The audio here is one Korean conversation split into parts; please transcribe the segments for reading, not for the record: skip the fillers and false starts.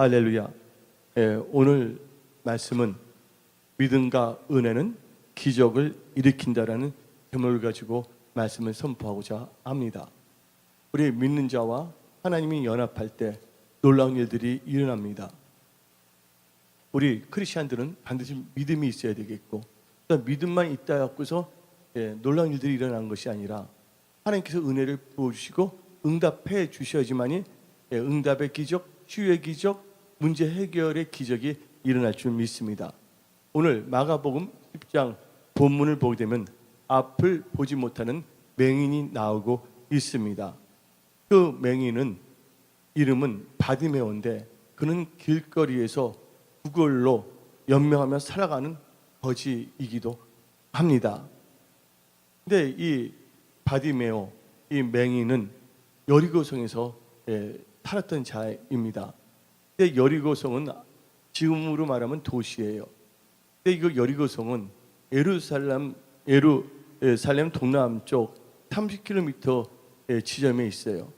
할렐루야. 오늘 말씀은 믿음과 은혜는 기적을 일으킨다라는 제목을 가지고 말씀을 선포하고자 합니다. 우리 믿는 자와 하나님이 연합할 때 놀라운 일들이 일어납니다. 우리 크리스찬들은 반드시 믿음이 있어야 되겠고, 믿음만 있다 갖고서 놀라운 일들이 일어나는 것이 아니라 하나님께서 은혜를 부어주시고 응답해 주셔야지만이 응답의 기적, 치유의 기적, 문제 해결의 기적이 일어날 줄 믿습니다. 오늘 마가복음 10장 본문을 보게 되면 앞을 보지 못하는 맹인이 나오고 있습니다. 그 맹인은 이름은 바디메오인데 그는 길거리에서 구걸로 연명하며 살아가는 거지이기도 합니다. 근데 이 바디메오, 이 맹인은 여리고성에서 살았던 자입니다. 근데 여리고성은 지금으로 말하면 도시예요. 근데 이거 여리고성은 예루살렘 동남쪽 30km 지점에 있어요.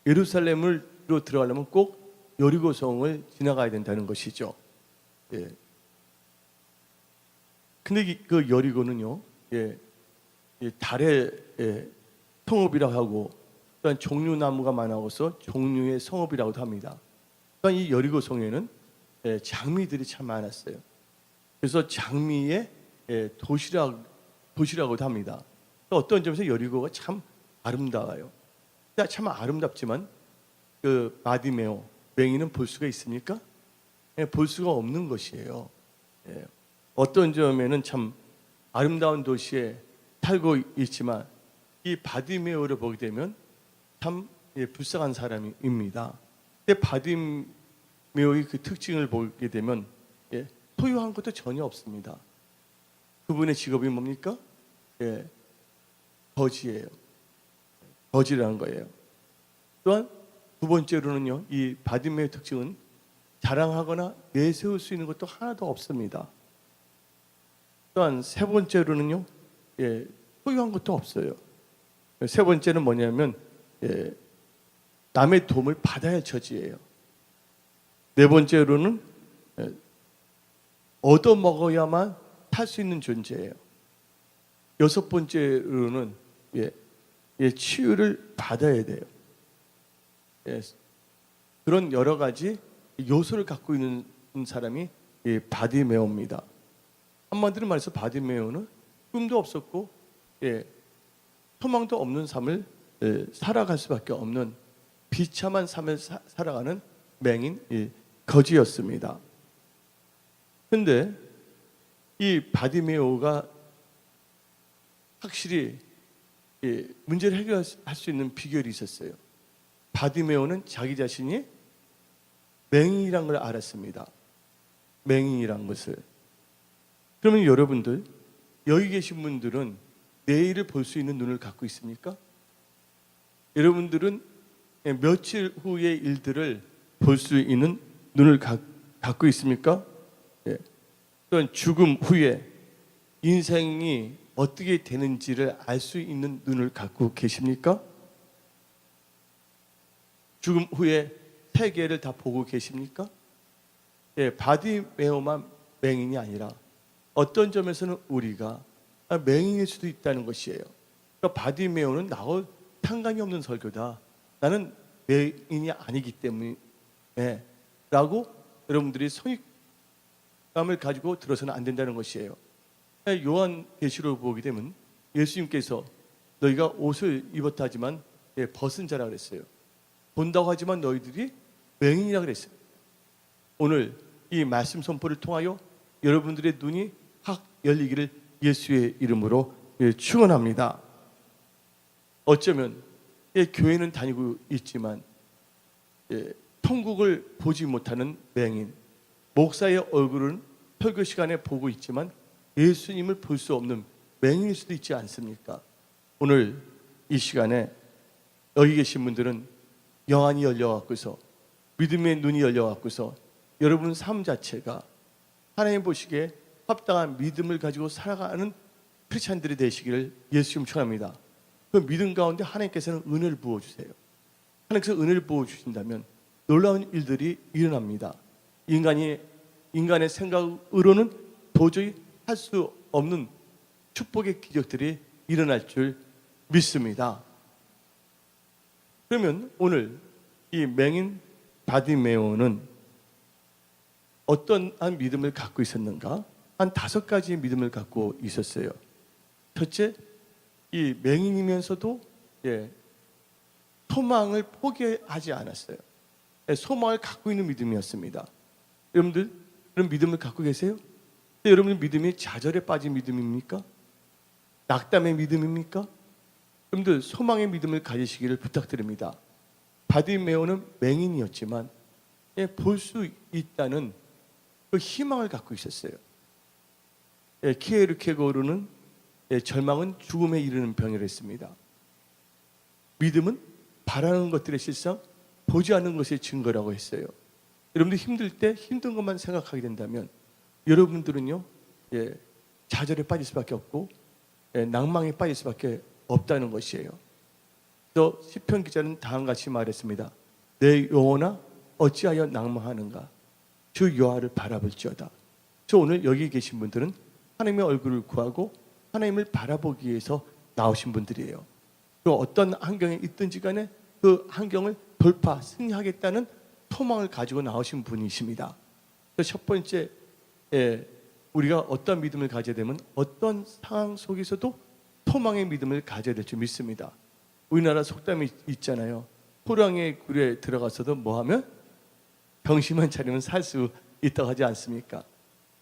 예루살렘으로 들어가려면 꼭 여리고성을 지나가야 된다는 것이죠. 근데 그 여리고는요, 달의 성읍이라고 하고, 또한 종류나무가 많아서 종류의 성읍이라고도 합니다. 또한 이 여리고성에는 장미들이 참 많았어요. 그래서 장미의 도시라고도 합니다. 어떤 점에서 여리고가 참 아름다워요. 참 아름답지만 그 바디메오, 맹인은 볼 수가 있습니까? 볼 수가 없는 것이에요. 어떤 점에는 참 아름다운 도시에 살고 있지만 이 바디메오를 보게 되면 참 불쌍한 사람입니다. 근데 바디메오의 그 특징을 보게 되면 소유한 것도 전혀 없습니다. 그분의 직업이 뭡니까? 거지예요. 거지라는 거예요. 또한 두 번째로는요, 이 바디메오의 특징은 자랑하거나 내세울 수 있는 것도 하나도 없습니다. 또한 세 번째로는요, 소유한 것도 없어요. 세 번째는 뭐냐면 남의 도움을 받아야 할 처지예요. 네 번째로는 얻어먹어야만 살 수 있는 존재예요. 여섯 번째로는 치유를 받아야 돼요. 그런 여러 가지 요소를 갖고 있는 사람이 바디메오입니다. 한마디로 말해서 바디메오는 꿈도 없었고 소망도 없는 삶을 살아갈 수밖에 없는 비참한 삶을 살아가는 맹인 거지였습니다. 그런데 이 바디메오가 확실히 문제를 해결할 수 있는 비결이 있었어요. 바디메오는 자기 자신이 맹인이란 걸 알았습니다. 맹인이란 것을. 그러면 여러분들, 여기 계신 분들은 내일을 볼 수 있는 눈을 갖고 있습니까? 여러분들은 며칠 후의 일들을 볼 수 있는 눈을 갖고 있습니까? 또한 죽음 후에 인생이 어떻게 되는지를 알 수 있는 눈을 갖고 계십니까? 죽음 후에 세계를 다 보고 계십니까? 바디메오만 맹인이 아니라 어떤 점에서는 우리가 맹인일 수도 있다는 것이에요. 그러니까 바디메오는 나와 상관이 없는 설교다. 나는 맹인이 아니기 때문에 라고 여러분들이 선입감을 가지고 들어서는 안 된다는 것이에요. 요한계시록을 보게 되면 예수님께서 너희가 옷을 입었다 하지만 벗은 자라 그랬어요. 본다고 하지만 너희들이 맹인이라 그랬어요. 오늘 이 말씀 선포를 통하여 여러분들의 눈이 확 열리기를 예수의 이름으로 축원합니다. 어쩌면 교회는 다니고 있지만 천국을 보지 못하는 맹인, 목사의 얼굴은 설교 시간에 보고 있지만 예수님을 볼 수 없는 맹인일 수도 있지 않습니까? 오늘 이 시간에 여기 계신 분들은 영안이 열려갖고서, 믿음의 눈이 열려갖고서 여러분 삶 자체가 하나님 보시기에 합당한 믿음을 가지고 살아가는 크리스찬들이 되시기를 예수님 축원합니다. 그 믿음 가운데 하나님께서는 은혜를 부어주세요. 하나님께서 은혜를 부어주신다면 놀라운 일들이 일어납니다. 인간의 생각으로는 도저히 할 수 없는 축복의 기적들이 일어날 줄 믿습니다. 그러면 오늘 이 맹인 바디메오는 어떤 한 믿음을 갖고 있었는가? 한 5가지의 믿음을 갖고 있었어요. 첫째, 이 맹인이면서도 소망을 포기하지 않았어요. 소망을 갖고 있는 믿음이었습니다. 여러분들 그런 믿음을 갖고 계세요? 여러분의 믿음이 좌절에 빠진 믿음입니까? 낙담의 믿음입니까? 여러분들 소망의 믿음을 가지시기를 부탁드립니다. 바디메오는 맹인이었지만 볼 수 있다는 그 희망을 갖고 있었어요. 키에르케고르는 절망은 죽음에 이르는 병이라 했습니다. 믿음은 바라는 것들의 실상, 보지 않는 것의 증거라고 했어요. 여러분들 힘들 때 힘든 것만 생각하게 된다면 여러분들은요 좌절에 빠질 수밖에 없고 낭망에 빠질 수밖에 없다는 것이에요. 또 시편 기자는 다음과 같이 말했습니다. 내 영혼아 어찌하여 낭망하는가? 주 여호와를 바라볼지어다. 저 오늘 여기 계신 분들은 하나님의 얼굴을 구하고 하나님을 바라보기 위해서 나오신 분들이에요. 또 어떤 환경에 있든지 간에 그 환경을 돌파, 승리하겠다는 소망을 가지고 나오신 분이십니다. 첫 번째, 우리가 어떤 믿음을 가져야 되면 어떤 상황 속에서도 소망의 믿음을 가져야 될 줄 믿습니다. 우리나라 속담이 있잖아요. 호랑이의 굴에 들어가서도 뭐하면 병심만 차리면 살 수 있다고 하지 않습니까?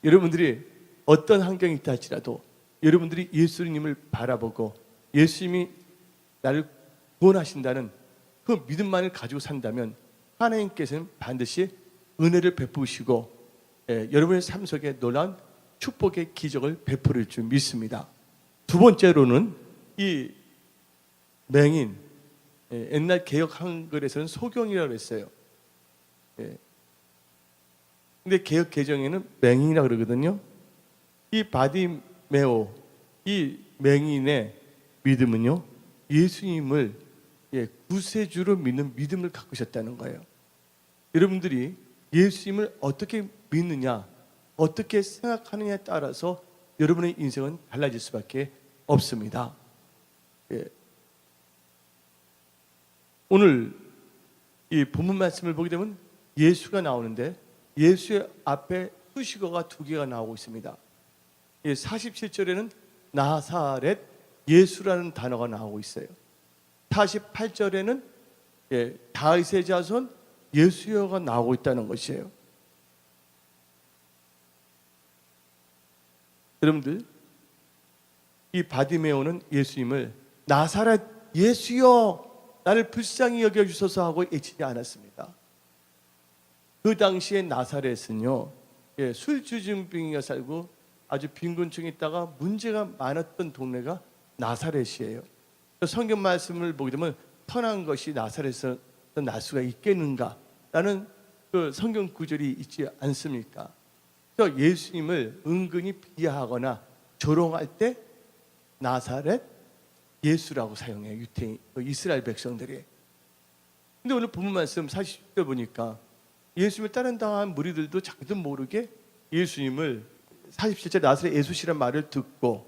여러분들이 어떤 환경이 있다 할지라도 여러분들이 예수님을 바라보고 예수님이 나를 구원하신다는 그 믿음만을 가지고 산다면 하나님께서는 반드시 은혜를 베푸시고 여러분의 삶 속에 놀라운 축복의 기적을 베풀을 줄 믿습니다. 두 번째로는 이 맹인, 옛날 개역 한글에서는 소경이라고 했어요. 근데 개역 개정에는 맹인이라고 그러거든요. 이 바디메오, 이 맹인의 믿음은요 예수님을 구세주로 믿는 믿음을 갖고 있었다는 거예요. 여러분들이 예수님을 어떻게 믿느냐, 어떻게 생각하느냐에 따라서 여러분의 인생은 달라질 수밖에 없습니다. 오늘 이 본문 말씀을 보게 되면 예수가 나오는데 예수의 앞에 수식어가 2개가 나오고 있습니다. 47절에는 나사렛 예수라는 단어가 나오고 있어요. 48절에는 다윗의 자손 예수여가 나오고 있다는 것이에요. 여러분들 이 바디메오는 예수님을 나사렛 예수여 나를 불쌍히 여겨주소서 하고 외치지 않았습니다. 그 당시에 나사렛은요 술주증병이가 살고 아주 빈곤층에 있다가 문제가 많았던 동네가 나사렛이에요. 성경 말씀을 보게 되면 선한 것이 나사렛에서 날 수가 있겠는가 라는 그 성경 구절이 있지 않습니까? 그래서 예수님을 은근히 비하하거나 조롱할 때 나사렛 예수라고 사용해요. 유태인 이스라엘 백성들이. 근데 오늘 본문 말씀 40절 보니까 예수님을 따른다한 무리들도 자기도 모르게 예수님을 47절 나사렛 예수시란 말을 듣고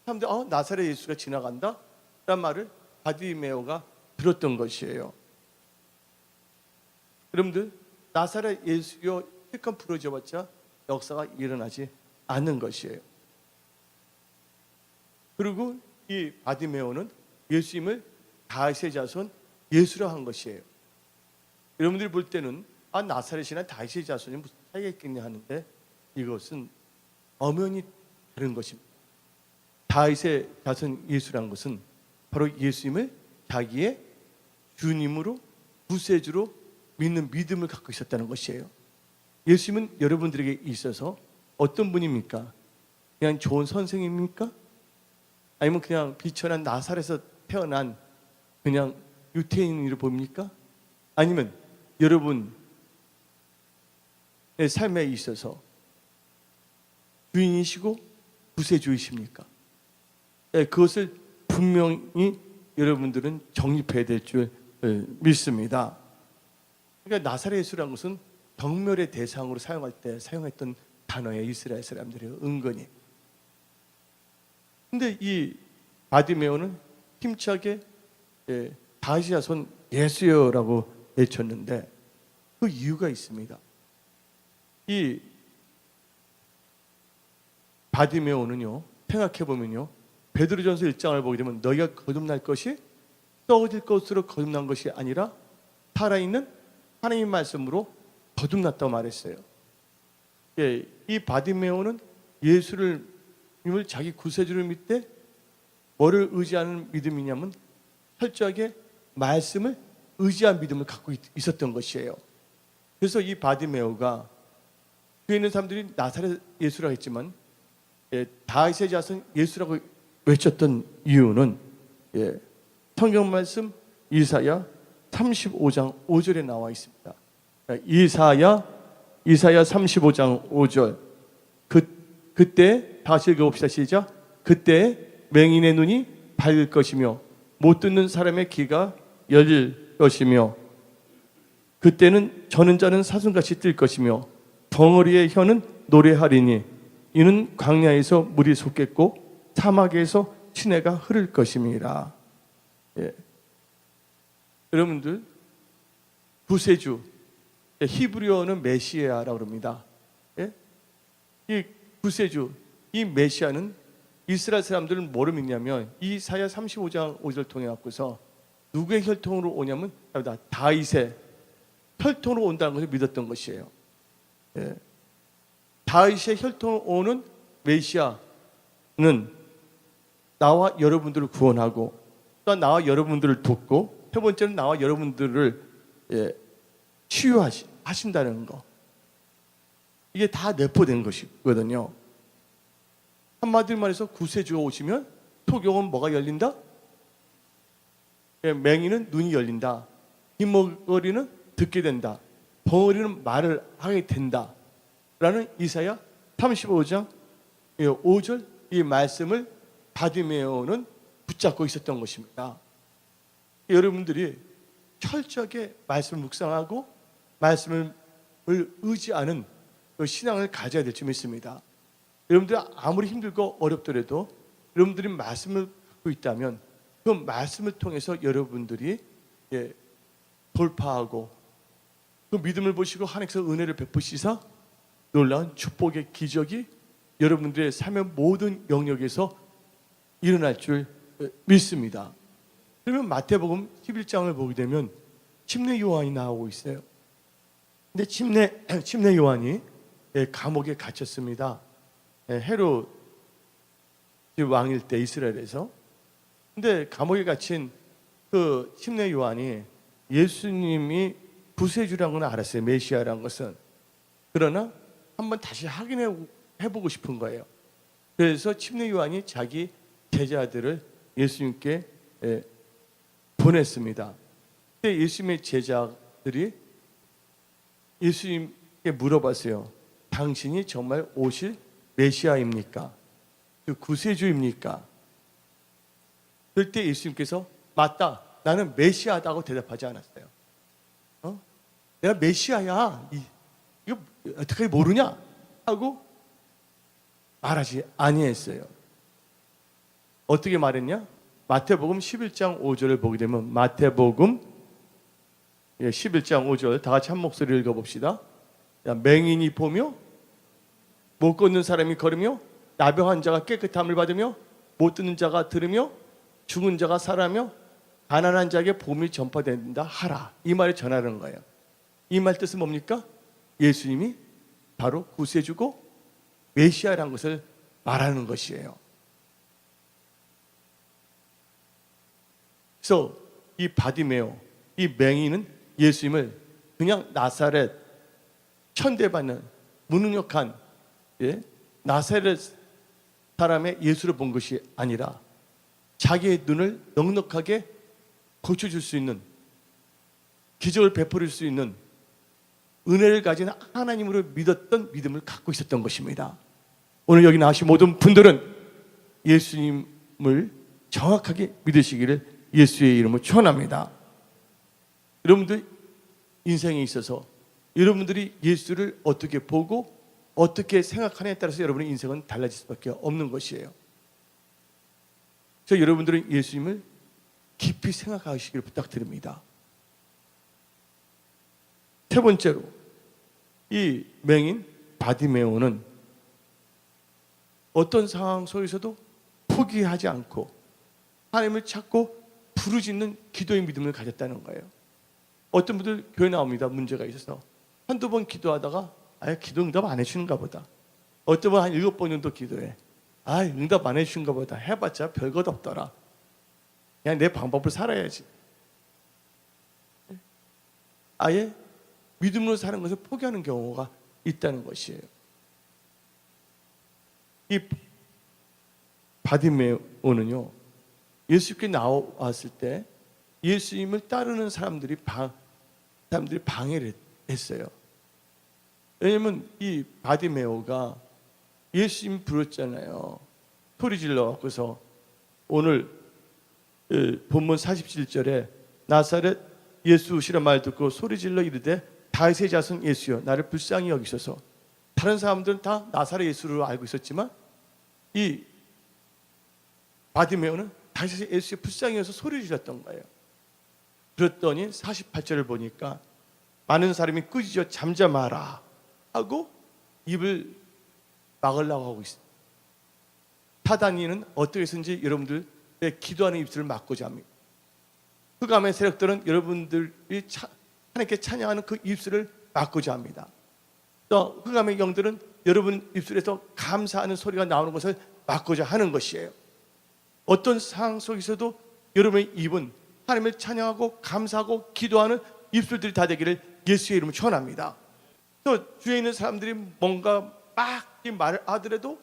사람들이 나사렛 예수가 지나간다 라는 말을 바디메오가 들었던 것이에요. 여러분들 나사렛 예수여 실컷 부르짖어봤자 역사가 일어나지 않는 것이에요. 그리고 이 바디메오는 예수님을 다윗의 자손 예수라 한 것이에요. 여러분들이 볼 때는 나사렛이나 다윗의 자손이 무슨 차이가 있겠냐 하는데 이것은 엄연히 다른 것입니다. 다윗의 자손 예수라는 것은 바로 예수님을 자기의 주님으로 구세주로 믿는 믿음을 갖고 있었다는 것이에요. 예수님은 여러분들에게 있어서 어떤 분입니까? 그냥 좋은 선생입니까? 아니면 그냥 비천한 나사렛에서 태어난 그냥 유태인으로 보입니까? 아니면 여러분의 삶에 있어서 주인이시고 구세주이십니까? 그것을 분명히 여러분들은 정립해야 될 줄 믿습니다. 그러니까 나사렛 예수라는 것은 경멸의 대상으로 사용할 때 사용했던 단어예요. 이스라엘 사람들이 은근히. 근데 이 바디메오는 힘차게 다윗의 자손 예수여라고 외쳤는데 그 이유가 있습니다. 이 바디메오는요, 생각해보면요, 베드로전서 1장을 보게 되면 너희가 거듭날 것이 썩어질 것으로 거듭난 것이 아니라 살아있는 하나님의 말씀으로 거듭났다고 말했어요. 이 바디메오는 예수를 자기 구세주를 믿되 뭐를 의지하는 믿음이냐면 철저하게 말씀을 의지한 믿음을 갖고 있었던 것이에요. 그래서 이 바디메오가 뒤에 있는 사람들이 나사렛 예수라고 했지만 다윗의 자손 예수라고 외쳤던 이유는 성경 말씀 이사야 35장 5절에 나와 있습니다. 이사야 35장 5절. 그때 다시 읽어봅시다. 시작. 그때 맹인의 눈이 밝을 것이며 못 듣는 사람의 귀가 열릴 것이며 그때는 저는 자는 사슴같이 뛸 것이며 덩어리의 혀는 노래하리니 이는 광야에서 물이 솟겠고 사막에서 시내가 흐를 것임이라. 여러분들, 구세주, 히브리어는 메시아라고 합니다. 이 구세주, 이 메시아는 이스라엘 사람들은 뭐를 믿냐면 이사야 35장 5절 통해 갖고서 누구의 혈통으로 오냐면 다윗의 혈통으로 온다는 것을 믿었던 것이에요. 다윗의 혈통으로 오는 메시아는 나와 여러분들을 구원하고 또 나와 여러분들을 돕고 세 번째는 나와 여러분들을 치유하신다는 거. 이게 다 내포된 것이거든요. 한마디로 말해서 구세주가 오시면 소경은 뭐가 열린다? 맹인은 눈이 열린다. 흰머리는 듣게 된다. 벙어리는 말을 하게 된다. 라는 이사야 35장 5절 이 말씀을 바디메오는 붙잡고 있었던 것입니다. 여러분들이 철저하게 말씀을 묵상하고 말씀을 의지하는 그 신앙을 가져야 될 줄 믿습니다. 여러분들이 아무리 힘들고 어렵더라도 여러분들이 말씀을 갖고 있다면 그 말씀을 통해서 여러분들이 돌파하고 그 믿음을 보시고 하나님께서 은혜를 베푸시사 놀라운 축복의 기적이 여러분들의 삶의 모든 영역에서 일어날 줄 믿습니다. 그러면 마태복음 11장을 보게 되면 침례 요한이 나오고 있어요. 근데 침례 요한이 감옥에 갇혔습니다. 헤롯 왕일 때 이스라엘에서. 근데 감옥에 갇힌 그 침례 요한이 예수님이 구세주라는 건 알았어요. 메시아라는 것은. 그러나 한번 다시 해보고 싶은 거예요. 그래서 침례 요한이 자기 제자들을 예수님께 보냈습니다. 그때 예수님의 제자들이 예수님께 물어봤어요. 당신이 정말 오실 메시아입니까? 그 구세주입니까? 그럴 때 예수님께서 맞다. 나는 메시아다고 대답하지 않았어요. 내가 메시아야. 이거 어떻게 모르냐? 하고 말하지 아니했어요. 어떻게 말했냐? 마태복음 11장 5절을 보게 되면 마태복음 11장 5절 다 같이 한 목소리를 읽어봅시다. 맹인이 보며 못 걷는 사람이 걸으며 나병한 자가 깨끗함을 받으며 못 듣는 자가 들으며 죽은 자가 살아며 가난한 자에게 복음이 전파된다 하라. 이 말을 전하는 거예요. 이 말 뜻은 뭡니까? 예수님이 바로 구세주고 메시아라는 것을 말하는 것이에요. 그래서 이 바디메오, 이 맹인은 예수님을 그냥 나사렛 천대받는 무능력한 나사렛 사람의 예수를 본 것이 아니라 자기의 눈을 넉넉하게 고쳐줄 수 있는, 기적을 베풀 수 있는 은혜를 가진 하나님으로 믿었던 믿음을 갖고 있었던 것입니다. 오늘 여기 나오신 모든 분들은 예수님을 정확하게 믿으시기를 예수의 이름으로 축원합니다. 여러분들 인생에 있어서 여러분들이 예수를 어떻게 보고 어떻게 생각하느냐에 따라서 여러분의 인생은 달라질 수밖에 없는 것이에요. 그래서 여러분들은 예수님을 깊이 생각하시기를 부탁드립니다. 세 번째로, 이 맹인 바디메오는 어떤 상황 속에서도 포기하지 않고 하나님을 찾고 부르짖는 기도의 믿음을 가졌다는 거예요. 어떤 분들 교회 나옵니다. 문제가 있어서 한두 번 기도하다가 기도 응답 안 해주는가 보다. 어떤 분 한 7번 정도 기도해. 응답 안 해주는가 보다. 해봤자 별것 없더라. 그냥 내 방법을 살아야지. 아예 믿음으로 사는 것을 포기하는 경우가 있다는 것이에요. 이 바디메오는요, 예수께 나왔을 때 예수님을 따르는 사람들이 방해를 했어요. 왜냐면 이 바디메오가 예수님 부르잖아요. 소리 질러 갖고서 오늘 본문 47절에 나사렛 예수시란 말 듣고 소리 질러 이르되 다윗의 자손 예수여 나를 불쌍히 여기소서. 다른 사람들은 다 나사렛 예수로 알고 있었지만 이 바디메오는 다윗의 예수의 불쌍히 여기서 소리를 질렀던 거예요. 그랬더니 48절을 보니까 많은 사람이 꾸짖어 잠잠하라 하고 입을 막으려고 하고 있습니다. 사단이는 어떻게 해서든지 여러분들의 기도하는 입술을 막고자 합니다. 흑암의 세력들은 여러분들이 하나님께 찬양하는 그 입술을 막고자 합니다. 또 흑암의 영들은 여러분 입술에서 감사하는 소리가 나오는 것을 막고자 하는 것이에요. 어떤 상황 속에서도 여러분의 입은 하나님을 찬양하고 감사하고 기도하는 입술들이 다 되기를 예수의 이름으로 축원합니다. 또 주위에 있는 사람들이 뭔가 막 이 말을 하더라도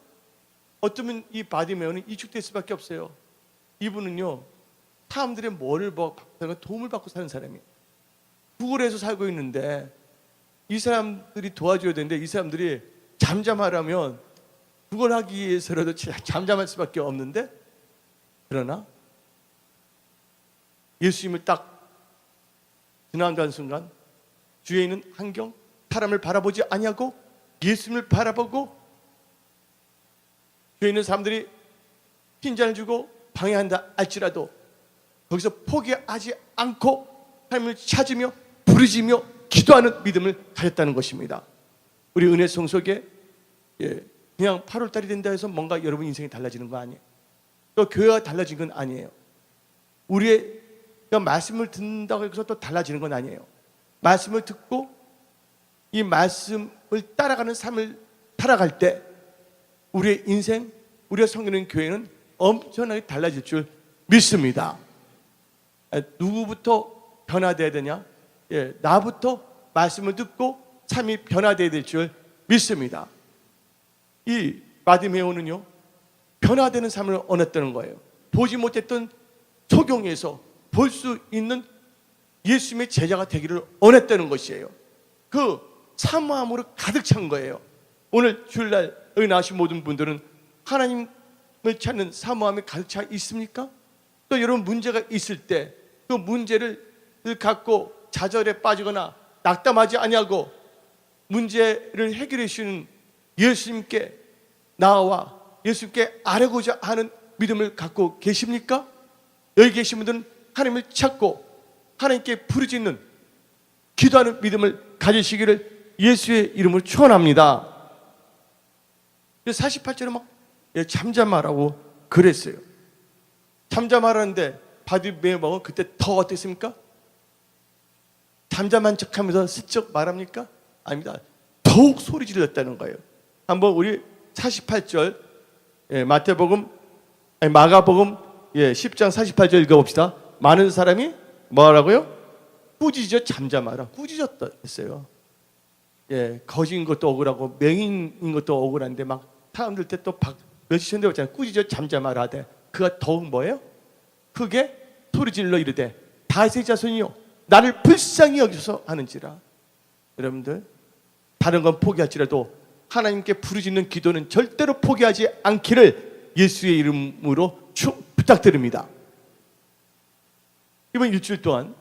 어쩌면 이 바디메오는 이축될 수밖에 없어요. 이분은요, 사람들의 뭐를 도움을 받고 사는 사람이에요. 구걸해서 살고 있는데 이 사람들이 도와줘야 되는데 이 사람들이 잠잠하라면 구걸하기 위해서라도 잠잠할 수밖에 없는데, 그러나 예수님을 딱 지나간 순간 주위에 있는 환경, 사람을 바라보지 아니하고 예수님을 바라보고 주위에 있는 사람들이 핀잔을 주고 방해한다 할지라도 거기서 포기하지 않고 하나님을 찾으며 부르짖으며 기도하는 믿음을 가졌다는 것입니다. 우리 은혜송 속에 그냥 8월달이 된다 해서 뭔가 여러분 인생이 달라지는 거 아니에요. 또 교회가 달라진 건 아니에요. 우리가 말씀을 듣는다고 해서 또 달라지는 건 아니에요. 말씀을 듣고 이 말씀을 따라가는 삶을 살아갈 때 우리의 인생, 우리가 섬기는 교회는 엄청나게 달라질 줄 믿습니다. 누구부터 변화돼야 되냐? 나부터 말씀을 듣고 삶이 변화돼야 될 줄 믿습니다. 이 바디메오는요, 변화되는 삶을 원했다는 거예요. 보지 못했던 소경에서 볼 수 있는 예수님의 제자가 되기를 원했다는 것이에요. 그 사모함으로 가득 찬 거예요. 오늘 주일날 여기 나오신 모든 분들은 하나님을 찾는 사모함이 가득 차 있습니까? 또 여러분 문제가 있을 때 그 문제를 갖고 좌절에 빠지거나 낙담하지 아니하고 문제를 해결해 주시는 예수님께 나와 예수님께 아뢰고자 하는 믿음을 갖고 계십니까? 여기 계신 분들은 하나님을 찾고 하나님께 부르짖는 기도하는 믿음을 가지시기를 예수의 이름으로 축원합니다. 48절에 막 잠잠하라고 그랬어요. 잠잠하라는데 바디메오는 그때 더 어땠습니까? 잠잠한 척하면서 슬쩍 말합니까? 아닙니다. 더욱 소리 질렀다는 거예요. 한번 우리 48절 마가복음 10장 48절 읽어봅시다. 많은 사람이 뭐라고요? 꾸짖어 잠잠하라. 꾸짖었다 했어요. 거짓인 것도 억울하고 맹인인 것도 억울한데 막 사람들 때 또 며칠 전에 봤잖아요. 꾸짖어 잠잠하라 하되 그가 더욱 뭐예요? 크게 소리질러 이르되 다윗의 자손이요 나를 불쌍히 여기소서 하는지라. 여러분들 다른 건 포기할지라도 하나님께 부르짖는 기도는 절대로 포기하지 않기를 예수의 이름으로 부탁드립니다. 이번 일주일 동안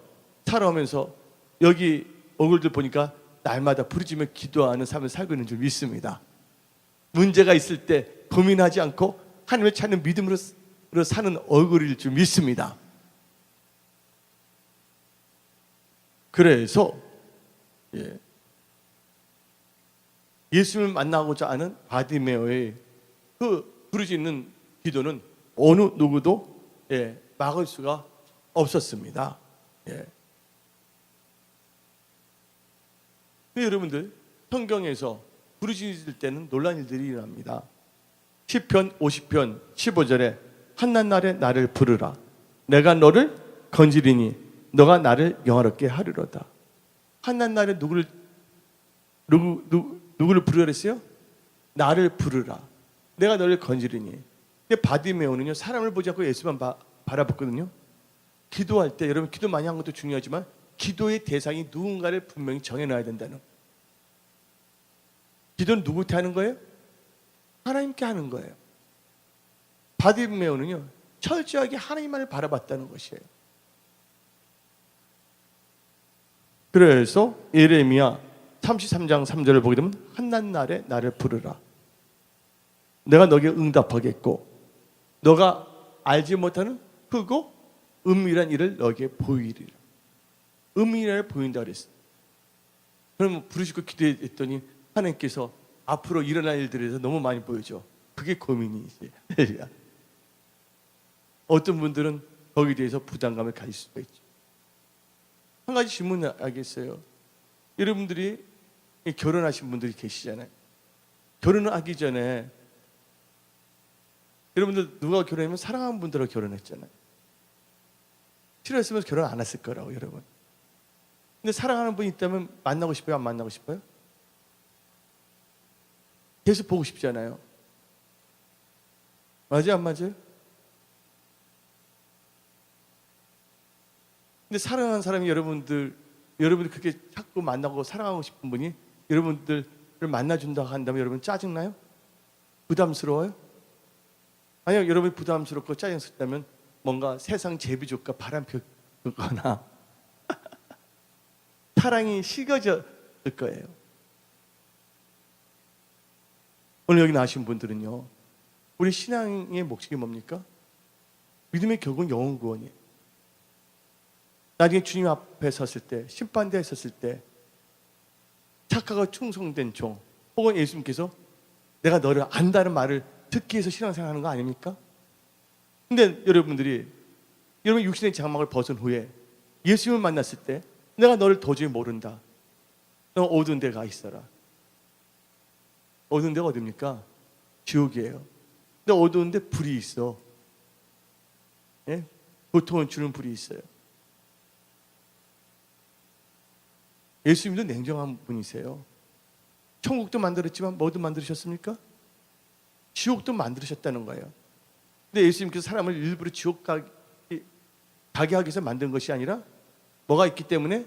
살아오면서 여기 얼굴들 보니까 날마다 부르짖으며 기도하는 삶을 살고 있는 줄 믿습니다. 문제가 있을 때 고민하지 않고 하나님을 찾는 믿음으로 사는 얼굴일 줄 믿습니다. 그래서 예수님을 만나고자 하는 바디메오의 그 부르짖는 기도는 어느 누구도 막을 수가 없었습니다. 여러분들, 성경에서 부르짖을 때는 놀라운 일들이 일어납니다. 시편 50편 15절에 한낱날에 나를 부르라. 내가 너를 건지리니 너가 나를 영화롭게 하리로다. 한낱날에 누구를 부르라 했어요? 나를 부르라. 내가 너를 건지리니. 근데 바디메오는요, 사람을 보지 않고 예수만 바라봤거든요. 기도할 때, 여러분 기도 많이 한 것도 중요하지만 기도의 대상이 누군가를 분명히 정해놔야 된다는. 기도는 누구한테 하는 거예요? 하나님께 하는 거예요. 바디메오는요, 철저하게 하나님만을 바라봤다는 것이에요. 그래서 예레미야 33장 3절을 보게 되면 한낱날에 나를 부르라. 내가 너에게 응답하겠고 너가 알지 못하는 크고 은밀한 일을 너에게 보이리라. 은밀한 일을 보인다 그랬어요. 그럼 부르시고 기도했더니 하나님께서 앞으로 일어날 일들에 대해서 너무 많이 보여줘. 그게 고민이지. 어떤 분들은 거기에 대해서 부담감을 가질 수가 있죠. 한 가지 질문을 하겠어요. 여러분들이 결혼하신 분들이 계시잖아요. 결혼을 하기 전에 여러분들 누가 결혼하면 사랑하는 분들하고 결혼했잖아요. 싫어했으면 결혼 안 했을 거라고, 여러분. 근데 사랑하는 분이 있다면 만나고 싶어요? 안 만나고 싶어요? 계속 보고 싶잖아요. 맞아요? 안 맞아요? 근데 사랑하는 사람이 여러분들 그렇게 자꾸 만나고 사랑하고 싶은 분이 여러분들을 만나준다고 한다면 여러분 짜증나요? 부담스러워요? 아니요, 여러분이 부담스럽고 짜증스럽다면 뭔가 세상 제비족과 바람 폈거나 사랑이 식어질 거예요. 오늘 여기 나오신 분들은요, 우리 신앙의 목적이 뭡니까? 믿음의 결국은 영혼 구원이에요. 나중에 주님 앞에 섰을 때, 심판대에 섰을 때 착하고 충성된 종, 혹은 예수님께서 내가 너를 안다는 말을 듣기 위해서 신앙생활하는 거 아닙니까? 근데 여러분 육신의 장막을 벗은 후에 예수님을 만났을 때 내가 너를 도저히 모른다. 너 어두운 데 가 있어라. 어두운 데가 어디입니까? 지옥이에요. 근데 어두운 데 불이 있어. 고통을 주는 불이 있어요. 예수님도 냉정한 분이세요. 천국도 만들었지만 뭐도 만드셨습니까? 지옥도 만드셨다는 거예요. 근데 예수님께서 사람을 일부러 지옥 가게 하기 위해서 만든 것이 아니라 뭐가 있기 때문에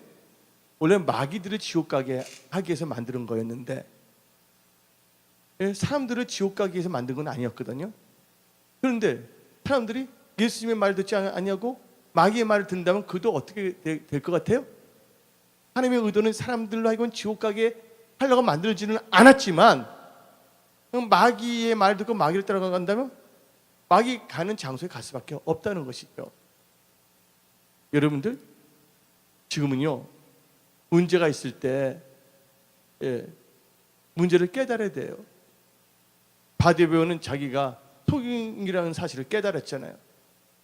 원래 마귀들을 지옥 가게 하기 위해서 만드는 거였는데 사람들을 지옥 가기 위해서 만든 건 아니었거든요. 그런데 사람들이 예수님의 말 듣지 않냐고 마귀의 말을 듣는다면 그도 어떻게 될 것 같아요? 하나님의 의도는 사람들로 하여금 지옥 가게 하려고 만들지는 않았지만 마귀의 말 듣고 마귀를 따라간다면 마귀 가는 장소에 갈 수밖에 없다는 것이죠. 여러분들, 지금은요, 문제가 있을 때 문제를 깨달아야 돼요. 바디메오는 자기가 소경이라는 사실을 깨달았잖아요.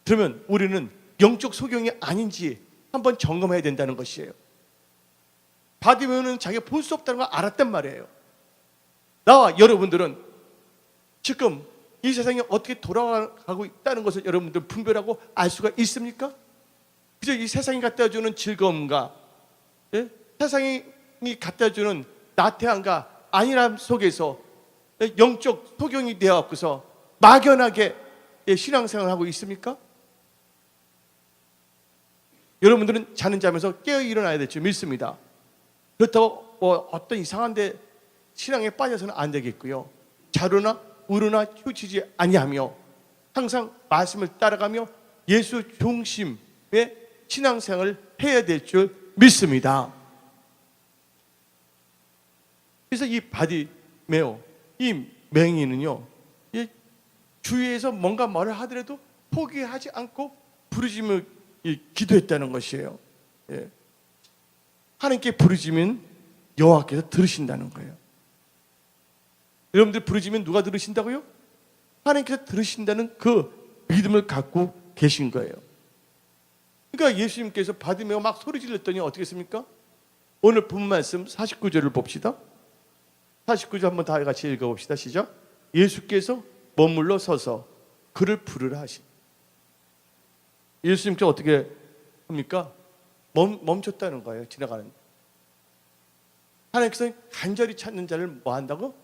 그러면 우리는 영적 소경이 아닌지 한번 점검해야 된다는 것이에요. 바디메오는 자기가 볼 수 없다는 걸 알았단 말이에요. 나와 여러분들은 지금 이 세상이 어떻게 돌아가고 있다는 것을 여러분들 분별하고 알 수가 있습니까? 그저 이 세상이 갖다주는 즐거움과 세상이 갖다주는 나태함과 안일함 속에서 영적 소경이 되어갖고서 막연하게 신앙생활을 하고 있습니까? 여러분들은 자는 잠에서 깨어 일어나야 될 줄 믿습니다. 그렇다고 어떤 이상한 데 신앙에 빠져서는 안 되겠고요. 자루나 우르나 휘치지 아니하며 항상 말씀을 따라가며 예수 중심의 신앙생활을 해야 될 줄 믿습니다. 그래서 이 바디메오, 이 맹인은요, 이 주위에서 뭔가 말을 하더라도 포기하지 않고 부르짖으며 기도했다는 것이에요. 예. 하나님께 부르짖으면 여호와께서 들으신다는 거예요. 여러분들 부르짖으면 누가 들으신다고요? 하나님께서 들으신다는 그 믿음을 갖고 계신 거예요. 그러니까 예수님께서 바디메오 막 소리 질렀더니 어떻게 했습니까? 오늘 본 말씀 49절을 봅시다. 49절 한번 다 같이 읽어봅시다. 시작. 예수께서 머물러 서서 그를 부르라 하시. 예수님께서 어떻게 합니까? 멈췄다는 거예요. 지나가는. 하나님께서 간절히 찾는 자를 뭐 한다고?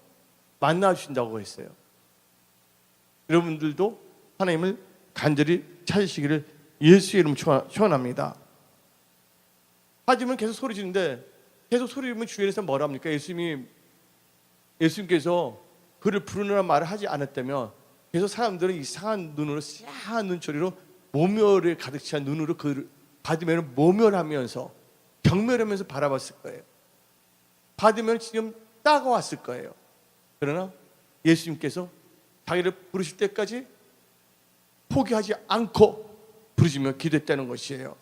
만나 주신다고 했어요. 여러분들도 하나님을 간절히 찾으시기를 예수의 이름 축원합니다. 하지만 계속 소리 지르는데, 계속 소리 지르면 주위에서 뭐라 합니까? 예수님께서 그를 부르느라 말을 하지 않았다면 계속 사람들은 이상한 눈으로, 새하얀 눈초리로 모멸에 가득 찬 눈으로 그를 받으면 모멸하면서 경멸하면서 바라봤을 거예요. 받으면 지금 따가웠을 거예요. 그러나 예수님께서 자기를 부르실 때까지 포기하지 않고 부르시며 기도했다는 것이에요.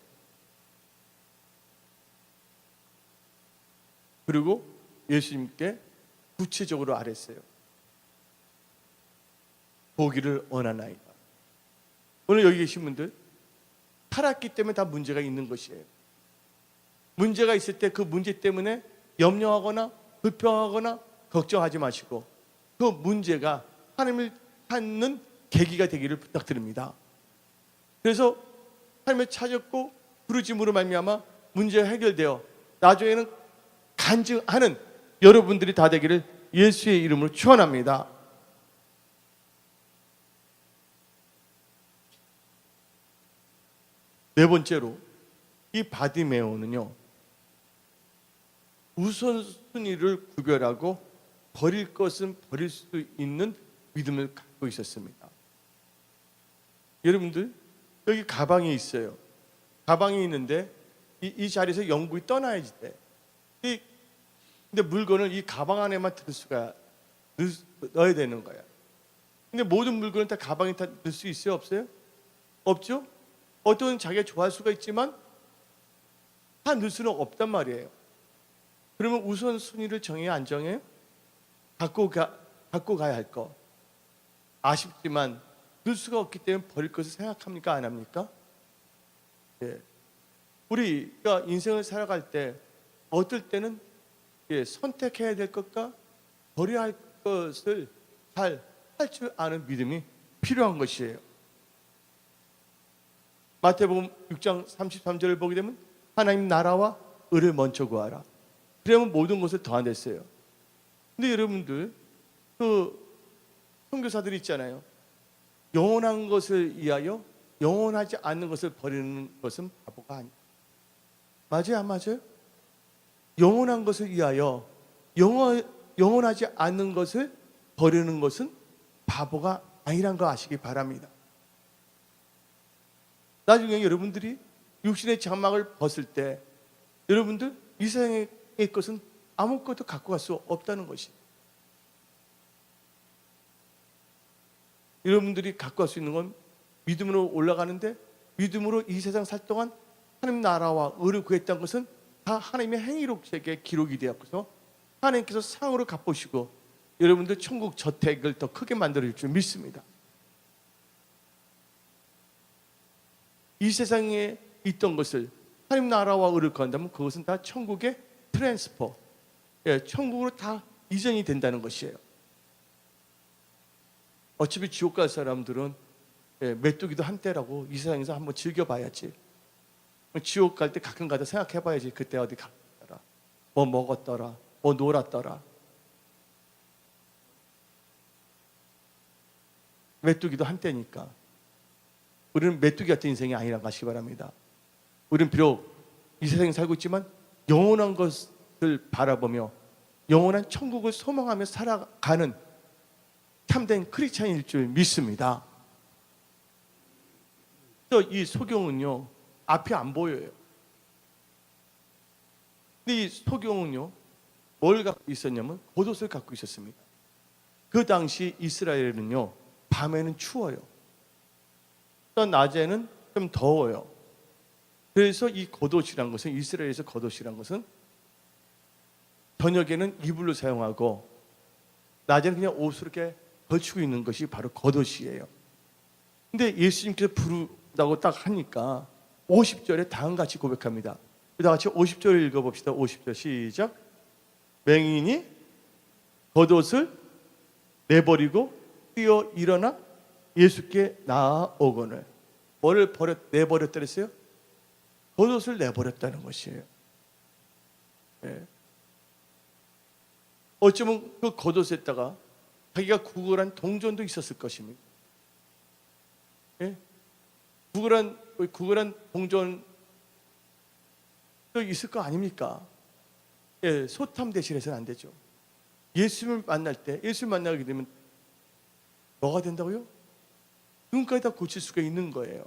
그리고 예수님께 구체적으로 아뢰었어요. 보기를 원하나이다. 오늘 여기 계신 분들 살았기 때문에 다 문제가 있는 것이에요. 문제가 있을 때 그 문제 때문에 염려하거나 불평하거나 걱정하지 마시고 그 문제가 하나님을 찾는 계기가 되기를 부탁드립니다. 그래서 하나님을 찾았고 부르심으로 말미암아 문제가 해결되어 나중에는 간증하는 여러분들이 다 되기를 예수의 이름으로 축원합니다. 네 번째로 이 바디메오는요, 우선순위를 구별하고 버릴 것은 버릴 수 있는 믿음을 갖고 있었습니다. 여러분들 여기 가방이 있어요. 가방이 있는데 이 자리에서 영국이 떠나야지 돼. 근데 물건을 이 가방 안에만 넣어야 되는 거야. 근데 모든 물건을 다 가방에 다 넣을 수 있어요? 없어요? 없죠? 어떤 자기가 좋아할 수가 있지만 다 넣을 수는 없단 말이에요. 그러면 우선순위를 정해야 안 정해요? 갖고 가야 할 거. 아쉽지만 넣을 수가 없기 때문에 버릴 것을 생각합니까? 안 합니까? 예. 우리가 인생을 살아갈 때 어떨 때는 선택해야 될 것과 버려야 할 것을 잘 할 줄 아는 믿음이 필요한 것이에요. 마태복음 6장 33절을 보게 되면 하나님 나라와 의를 먼저 구하라. 그러면 모든 것을 더한댔어요. 근데 여러분들 그 선교사들이 있잖아요. 영원한 것을 위하여 영원하지 않는 것을 버리는 것은 바보가 아니에요. 맞아요, 안 맞아요? 영원한 것을 위하여 영원하지 않는 것을 버리는 것은 바보가 아니란 거 아시기 바랍니다. 나중에 여러분들이 육신의 장막을 벗을 때 여러분들 이 세상의 것은 아무것도 갖고 갈 수 없다는 것이. 여러분들이 갖고 갈 수 있는 건 믿음으로 올라가는데 믿음으로 이 세상 살 동안 하나님 나라와 의를 구했다는 것은 다 하나님의 행위로 책에 기록이 되었고서 하나님께서 상으로 갚으시고 여러분들 천국 저택을 더 크게 만들어줄 줄 믿습니다. 이 세상에 있던 것을 하나님 나라와 의를 구한다면 그것은 다 천국의 트랜스퍼, 천국으로 다 이전이 된다는 것이에요. 어차피 지옥 갈 사람들은 메뚜기도 한때라고 이 세상에서 한번 즐겨봐야지. 지옥 갈 때 가끔가다 생각해봐야지. 그때 어디 갔더라, 뭐 먹었더라, 뭐 놀았더라. 메뚜기도 한때니까 우리는 메뚜기 같은 인생이 아니라고 하시기 바랍니다. 우리는 비록 이 세상에 살고 있지만 영원한 것을 바라보며 영원한 천국을 소망하며 살아가는 참된 크리스찬일 줄 믿습니다. 이 소경은요, 앞이 안 보여요. 근데 이 소경은요, 뭘 갖고 있었냐면 겉옷을 갖고 있었습니다. 그 당시 이스라엘은요, 밤에는 추워요. 또 낮에는 좀 더워요. 그래서 이 겉옷이란 것은, 이스라엘에서 겉옷이란 것은 저녁에는 이불로 사용하고 낮에는 그냥 옷으로 이렇게 걸치고 있는 것이 바로 겉옷이에요. 근데 예수님께서 부르다고 딱 하니까 50절에 다음과 같이 고백합니다. 다 같이 50절을 읽어봅시다. 50절 시작. 맹인이 겉옷을 내버리고 뛰어 일어나 예수께 나아오거늘. 뭐를 내버렸다 그랬어요? 겉옷을 내버렸다는 것이에요. 예. 어쩌면 그 겉옷에다가 자기가 구걸한 동전도 있었을 것입니다. 예? 구걸한 동전도 있을 거 아닙니까? 예, 소탐 대신해서는 안 되죠. 예수님을 만날 때, 예수를 만나게 되면 뭐가 된다고요? 눈까지 다 고칠 수가 있는 거예요.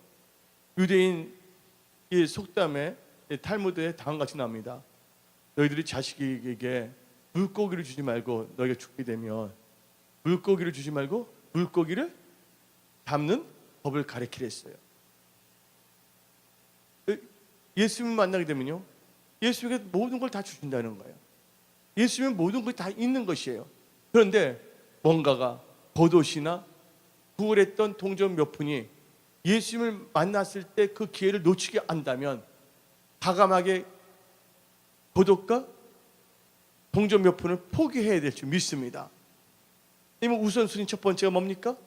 유대인 이 속담에, 탈무드에 다음과 같이 나옵니다. 너희들이 자식에게 물고기를 주지 말고 너희가 죽게 되면 물고기를 주지 말고 물고기를 잡는 법을 가르치려 했어요. 예수님을 만나게 되면요, 예수님께 모든 걸 다 주신다는 거예요. 예수님은 모든 것이 다 있는 것이에요. 그런데 뭔가가 겉옷이나 구걸했던 동전 몇 푼이 예수님을 만났을 때 그 기회를 놓치게 한다면 과감하게 겉옷과 동전 몇 푼을 포기해야 될 줄 믿습니다. 이면 우선순위 첫 번째가 뭡니까?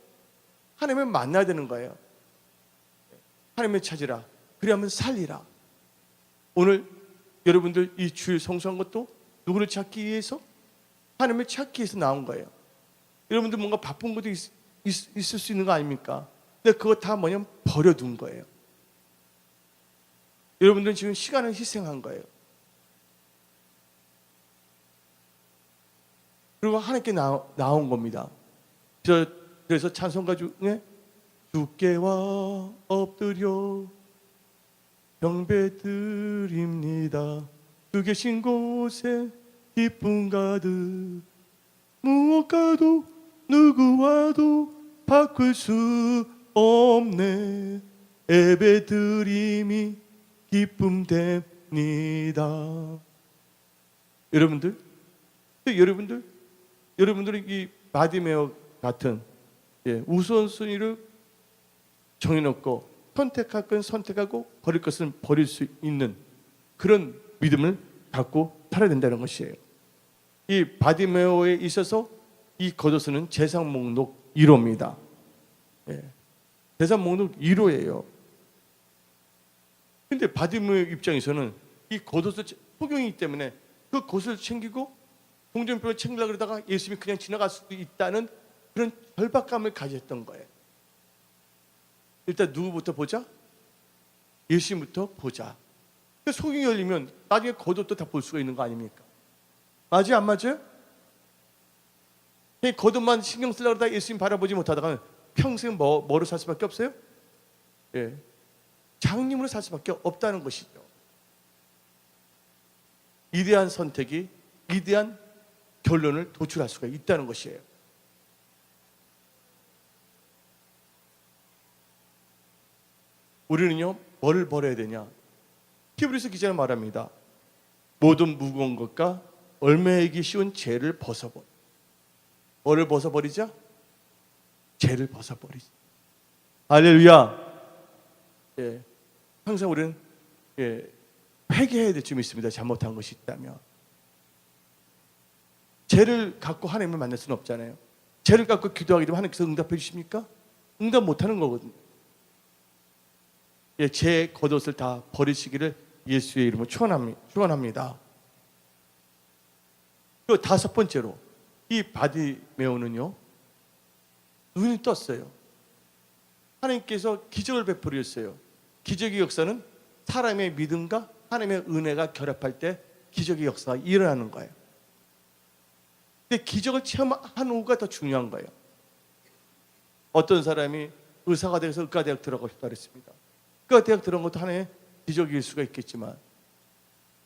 하나님을 만나야 되는 거예요. 하나님을 찾으라. 그리하면 살리라. 오늘 여러분들 이 주일 성수한 것도 누구를 찾기 위해서? 하나님을 찾기 위해서 나온 거예요. 여러분들 뭔가 바쁜 것도 있을 수 있는 거 아닙니까? 근데 그거 다 뭐냐면 버려둔 거예요. 여러분들은 지금 시간을 희생한 거예요. 그리고 하나님께 나온 겁니다. 그래서 찬송가 중에 주께와 엎드려 경배드립니다. 주 계신 곳에 기쁨 가득 무엇과도 누구와도 바꿀 수 없네. 예배드림이 기쁨 됩니다. 여러분들은 이 바디메오 같은 우선순위를 정해놓고 선택할 건 선택하고 버릴 것은 버릴 수 있는 그런 믿음을 갖고 살아야 된다는 것이에요. 이 바디메오에 있어서 이 겉옷은 재산 목록 1호입니다. 재산 목록 1호예요. 근데 바디메오 입장에서는 이 겉옷을 포경이기 때문에 그 겉을 챙기고 동전표를 챙기려고 그러다가 예수님이 그냥 지나갈 수도 있다는 그런 절박감을 가졌던 거예요. 일단 누구부터 보자? 예수님부터 보자. 속이 열리면 나중에 겉옷도 다 볼 수가 있는 거 아닙니까? 맞아요, 안 맞아요? 겉옷만 신경 쓰려고 그러다가 예수님 바라보지 못하다가 평생 뭐로 살 수밖에 없어요? 예, 장님으로 살 수밖에 없다는 것이죠. 위대한 선택이 위대한 결론을 도출할 수가 있다는 것이에요. 우리는요, 뭐를 버려야 되냐? 히브리서 기자는 말합니다. 모든 무거운 것과 얼매이기 쉬운 죄를 벗어버려. 뭐를 벗어버리자? 죄를 벗어버리자. 할렐루야. 항상 우리는 회개해야 될 점이 있습니다. 잘못한 것이 있다면. 죄를 갖고 하나님을 만날 수는 없잖아요. 죄를 갖고 기도하게 되면 하나님께서 응답해 주십니까? 응답 못하는 거거든요. 제 겉옷을 다 버리시기를 예수의 이름으로 축원합니다. 그리고 다섯 번째로 이 바디메오는요, 눈이 떴어요. 하나님께서 기적을 베풀으셨어요. 기적의 역사는 사람의 믿음과 하나님의 은혜가 결합할 때 기적의 역사가 일어나는 거예요. 근데 기적을 체험한 후가 더 중요한 거예요. 어떤 사람이 의사가 돼서 의과대학 들어가고 싶다 그랬습니다. 의과대학 들어간 것도 하나의 기적일 수가 있겠지만,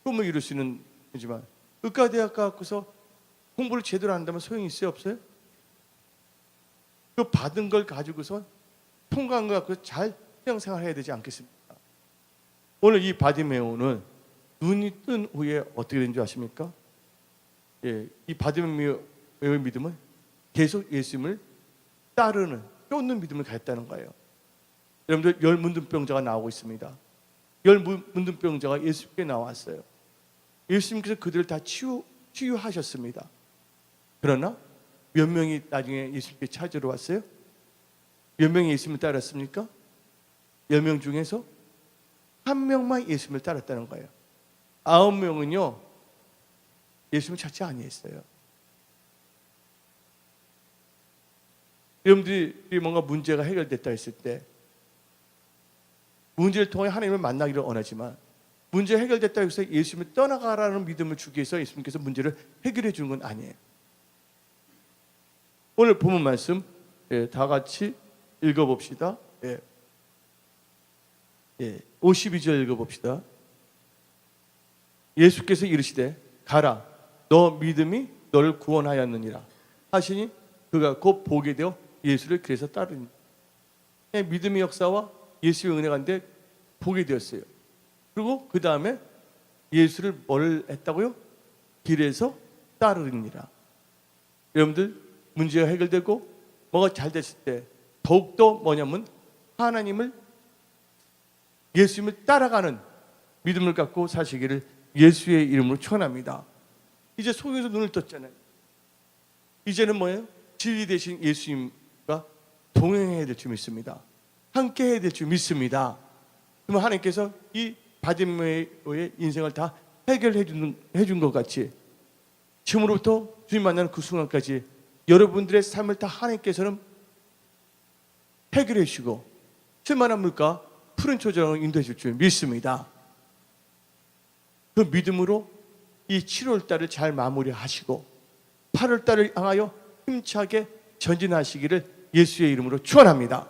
꿈을 이룰 수 있는 거지만, 의과대학 가고서 공부를 제대로 안 한다면 소용이 있어요, 없어요? 그 받은 걸 가지고서 통과한 거 갖고 잘 신앙생활 해야 되지 않겠습니까? 오늘 이 바디메오는 눈이 뜬 후에 어떻게 된 줄 아십니까? 예, 이 바디메오의 믿음은 계속 예수님을 따르는, 쫓는 믿음을 가졌다는 거예요. 여러분들, 열 문둥병자가 나오고 있습니다. 열 문둥병자가 예수님께 나왔어요. 예수님께서 그들을 다 치유하셨습니다. 그러나 몇 명이 나중에 예수님께 찾으러 왔어요? 몇 명이 예수님을 따랐습니까? 10명 중에서 1명만 예수님을 따랐다는 거예요. 9명은요 예수님을 찾지 아니했어요. 여러분들이 뭔가 문제가 해결됐다 했을 때 문제를 통해 하나님을 만나기를 원하지만 문제 해결됐다 해서 예수님을 떠나가라는 믿음을 주기 위해서 예수님께서 문제를 해결해 주는 건 아니에요. 오늘 본문 말씀 다 같이 읽어봅시다. 52절 읽어봅시다. 예수께서 이르시되 가라, 너 믿음이 너를 구원하였느니라 하시니 그가 곧 보게 되어 예수를 그래서 따르니. 믿음의 역사와 예수의 은혜가 있는데 보게 되었어요. 그리고 그 다음에 예수를 뭘 했다고요? 길에서 따르니라. 여러분들, 문제가 해결되고 뭐가 잘 됐을 때 더욱더 뭐냐면 하나님을, 예수님을 따라가는 믿음을 갖고 사시기를 예수의 이름으로 축원합니다. 이제 속에서 눈을 떴잖아요. 이제는 뭐예요? 진리 대신 예수님과 동행해야 될 줄 믿습니다. 함께 해야 될 줄 믿습니다. 그러면 하나님께서 이 바디메오의 인생을 다 해결해 준 것 같이 지금으로부터 주님 만나는 그 순간까지 여러분들의 삶을 다 하나님께서는 해결해 주시고 충만한 물가 푸른 초장을 인도해 줄 줄 믿습니다. 그 믿음으로 이 7월 달을 잘 마무리하시고 8월 달을 향하여 힘차게 전진하시기를 예수의 이름으로 축원합니다.